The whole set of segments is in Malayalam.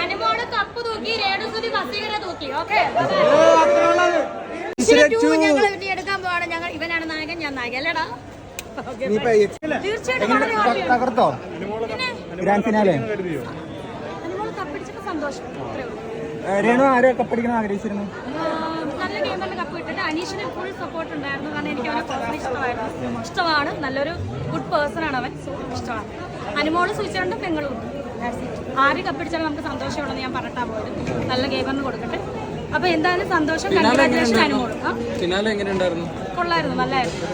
അനുമോള് കപ്പ് തൂക്കി, രേണുസുതി വസീകര തൂക്കി. ഓക്കെ, ഞങ്ങൾ ഇനി എടുക്കാൻ പോവാണ്. ഞങ്ങൾ ഇവനാണ് നായകൻ, ഞാൻ നായകൻ അല്ലേടാ. തീർച്ചയായിട്ടും തകർത്തോ ഗ്രാൻഡ് ഫിനാലെ? അനുമോള് കപ്പടിച്ചപ്പോ സന്തോഷം. രേണു ആരെ കപ്പടിക്കണം ആഗ്രഹിച്ചിരുന്നു? നല്ല ഗെയിമറിന് കപ്പ് ഇട്ടിട്ട് അനീഷിന് ഫുൾ സപ്പോർട്ട് ഉണ്ടായിരുന്നു. കാരണം എനിക്ക് അവനെ പേഴ്സണലി ഇഷ്ടമാണ്. നല്ലൊരു ഗുഡ് പേഴ്സൺ ആണ് അവൻ. സോ ഇഷ്ടമാണ്. അനുമോള് സൂചിച്ചുകൊണ്ട് പെങ്ങളും ആര് കപ്പിടിച്ചാലും നമുക്ക് സന്തോഷമുണ്ടെന്ന് ഞാൻ പറഞ്ഞിട്ടാ പോയത്. നല്ല ഗെയിമറിന് കൊടുക്കട്ടെ. അപ്പൊ എന്തായാലും സന്തോഷം. കൺഗ്രാജുലേഷൻ അനുമോള്. കൊള്ളായിരുന്നു, നല്ലായിരുന്നു.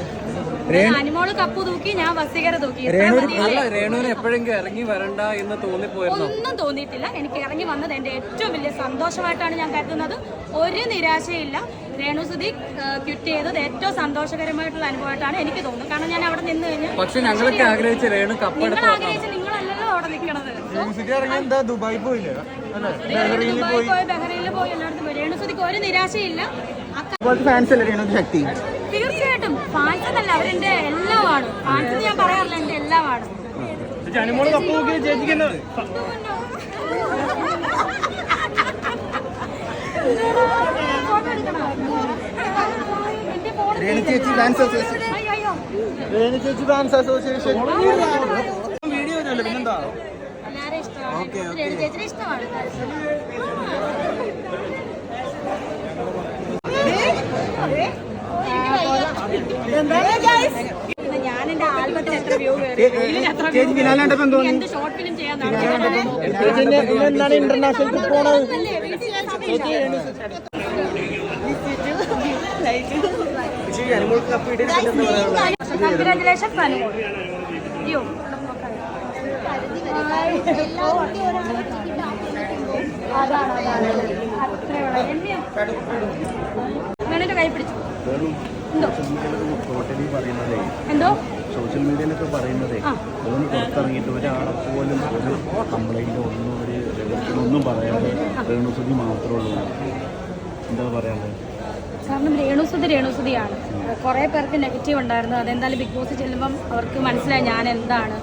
അനുമോള് കപ്പ് തൂക്കി, ഞാൻ വസീകര തൂക്കി. ഒന്നും തോന്നിയിട്ടില്ല. എനിക്ക് ഇറങ്ങി വന്നത് എന്റെ ഏറ്റവും വലിയ സന്തോഷമായിട്ടാണ് ഞാൻ കരുതുന്നത്. ഒരു നിരാശയില്ല. രേണുസുതി ക്വിറ്റ് ചെയ്തത് ഏറ്റവും സന്തോഷകരമായിട്ടുള്ള അനുഭവമായിട്ടാണ് എനിക്ക് തോന്നുന്നത്. കാരണം ഞാൻ അവിടെ നിന്ന് കഴിഞ്ഞാൽ നിങ്ങൾ ആഗ്രഹിച്ച് നിങ്ങളല്ലല്ലോ അവിടെ നിൽക്കണത്. ദുബായ് പോയി, ബഹ്റൈനിൽ പോയി, എല്ലായിടത്തും പോയി. രേണുസുതിക്ക് ഒരു നിരാശയില്ല. തീർച്ചയായിട്ടും ഫാൻസ് എന്നല്ല, അവരെന്റെ എല്ലാമാണ്. ഫാൻസ് ഞാൻ പറയാറില്ല, എന്റെ എല്ലാമാണ്. ചേച്ചിനെ ഇഷ്ടമാണ്. ഞാൻ എന്റെ ആൽബത്തിന് എത്ര വ്യൂ കയറി, എന്ത് ഷോർട്ട് ഫിലിം ചെയ്യാന്നാണ്. കൺഗ്രാജുലേഷൻ അനുമോൾ. അയ്യോ വേണന്റെ കൈ പിടിച്ചു. എന്തോ സോഷ്യൽ മീഡിയയിലൊക്കെ പറയുന്നതേ പുറത്തിറങ്ങിയിട്ട് ഒരാളെ പോലും ഒരു കംപ്ലൈന്റ് ഒന്നും പറയാതെ രേണുസുതി മാത്രമേ ഉള്ളൂ. എന്താ പറയാനുള്ളത്? കാരണം രേണുസുതിയാണ്. കുറേ പേർക്ക് നെഗറ്റീവ് ഉണ്ടായിരുന്നു. അതെന്തായാലും ബിഗ് ബോസ് ചെല്ലുമ്പം അവർക്ക് മനസ്സിലായി ഞാൻ എന്താണ്.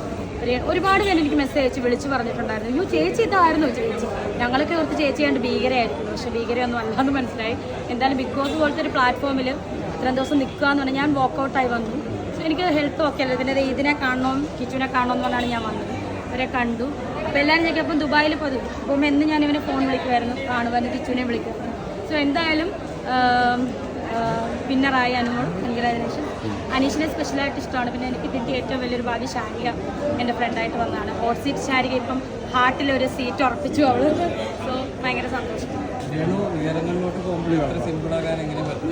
ഒരുപാട് പേര് എനിക്ക് മെസ്സേജ് അയച്ച് വിളിച്ച് പറഞ്ഞിട്ടുണ്ടായിരുന്നു, അയ്യോ ചേച്ചി ഇതായിരുന്നു ചേച്ചി. ഞങ്ങളൊക്കെ ഓർത്ത് ചേച്ചിയാണ്ട് ഭീകരയായിരുന്നു. പക്ഷെ ഭീകരയൊന്നും അല്ലാന്ന് മനസ്സിലായി. എന്തായാലും ബിഗ് ബോസ് പോലത്തെ ഒരു പ്ലാറ്റ്ഫോമിൽ ഇത്രയും ദിവസം നിൽക്കുക എന്ന് പറഞ്ഞാൽ ഞാൻ വോക്കൗട്ടായി വന്നു. സോ എനിക്ക് ഹെൽത്ത് ഒക്കെ അല്ല. ഇതിനെ കാണണം, കിച്ചുവിനെ കാണണം എന്ന് പറഞ്ഞാണ് ഞാൻ വന്നത്. അവരെ കണ്ടു. അപ്പോൾ എല്ലാവരും ചോദിക്കും ദുബായിൽ പോയി. അപ്പം എന്ന് ഞാൻ ഇവനെ ഫോൺ വിളിക്കുമായിരുന്നു, കാണുവാനും കിച്ചുവിനെ വിളിക്കുമായിരുന്നു. സോ എന്തായാലും വിന്നറായി അനുമോൾ. കൺഗ്രാജുലേഷൻ. അനീഷിനെ സ്പെഷ്യലായിട്ട് ഇഷ്ടമാണ്. പിന്നെ എനിക്ക് കിട്ടിയ ഏറ്റവും വലിയൊരു ഭാഗ്യം ശാരിക എൻ്റെ ഫ്രണ്ടായിട്ട് വന്നതാണ്. ഹോട്ട് സീറ്റ് ശാരിക ഇപ്പം ഹാർട്ടിലൊരു സീറ്റ് ഉറപ്പിച്ചു അവള്. സോ ഭയങ്കര സന്തോഷം.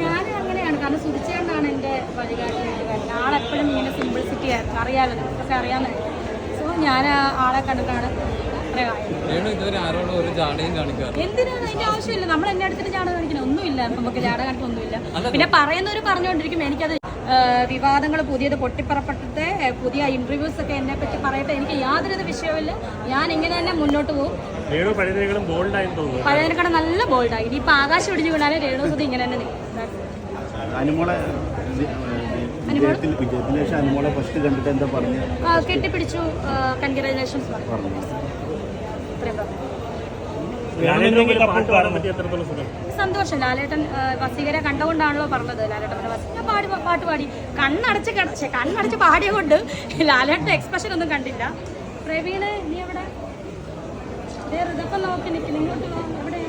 ഞാൻ അങ്ങനെയാണ്. കാരണം സുധിച്ചേണ്ടാണ് എൻ്റെ വഴികാട്ടിയായിട്ട് വരുന്നത്. ആളെപ്പോഴും ഇങ്ങനെ സിംപിൾസിറ്റി ആയിരുന്നു. അറിയാമല്ലോ, നമുക്കൊക്കെ അറിയാമെന്ന്. സോ ഞാൻ ആളെ കണ്ടിട്ടാണ് എന്തിനാണ് അതിന്റെ ആവശ്യമില്ല. നമ്മൾ എന്നെ അടുത്തിട്ട് ജാട കാണിക്കണം ഒന്നുമില്ല. നമുക്ക് ജാട കാണിക്കാൻ ഒന്നുമില്ല. പിന്നെ പറയുന്നവർ പറഞ്ഞുകൊണ്ടിരിക്കും. എനിക്കത് വിവാദങ്ങൾ പുതിയത് പൊട്ടിപ്പറപ്പെട്ടത്തെ പുതിയ ഇന്റർവ്യൂസ് ഒക്കെ എന്നെ പറ്റി പറയട്ടെ. എനിക്ക് യാതൊരു വിഷയവുമില്ല. ഞാൻ ഇങ്ങനെ തന്നെ മുന്നോട്ട് പോകും. പഴയതിനെക്കാളും നല്ല ബോൾഡായി. ഇനിയിപ്പോൾ ആകാശം ഒടിഞ്ഞു വീണാലും രേണുസുതി ഇങ്ങനെ തന്നെ നിൽക്കും. കെട്ടിപ്പിടിച്ചു, കൺഗ്രാജുലേഷൻസ് പറഞ്ഞു. സന്തോഷം. ലാലേട്ടൻ വസീകരെ കണ്ടുകൊണ്ടാണല്ലോ പറഞ്ഞത്. ലാലേട്ടൻ ഞാൻ പാട്ട് പാടി കണ്ണടച്ച് പാടിയ കൊണ്ട് ലാലേട്ടൻ എക്സ്പ്രഷൻ ഒന്നും കണ്ടില്ല. പ്രവീണ് നീ എവിടെ? ഇതൊക്കെ നോക്കി നിൽക്കുന്നു. ഇങ്ങോട്ട് എവിടെ?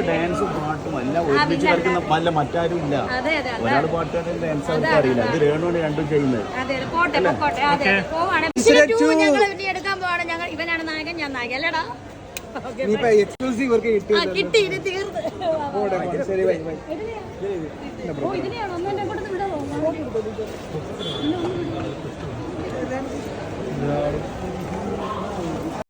ഡാൻസും പാട്ടും എല്ലാം ഒരുമിച്ച് കളിക്കുന്ന മറ്റാരും ഇല്ല. ഒരാൾ പാട്ടുകാരൻ ഡാൻസ് അറിയില്ല. അത് രേണുവാണ് രണ്ടും ചെയ്യുന്നത്. ഞങ്ങൾ എടുക്കാൻ പോവാണ്. ഞങ്ങൾ ഇവനാണ് നായകൻ, ഞാൻ നായകൻ അല്ലേടാ. കിട്ടി തീർന്ന്. ഇതിനെയാണോ ഒന്നും എന്നെ കൊണ്ട് വിടാമോ?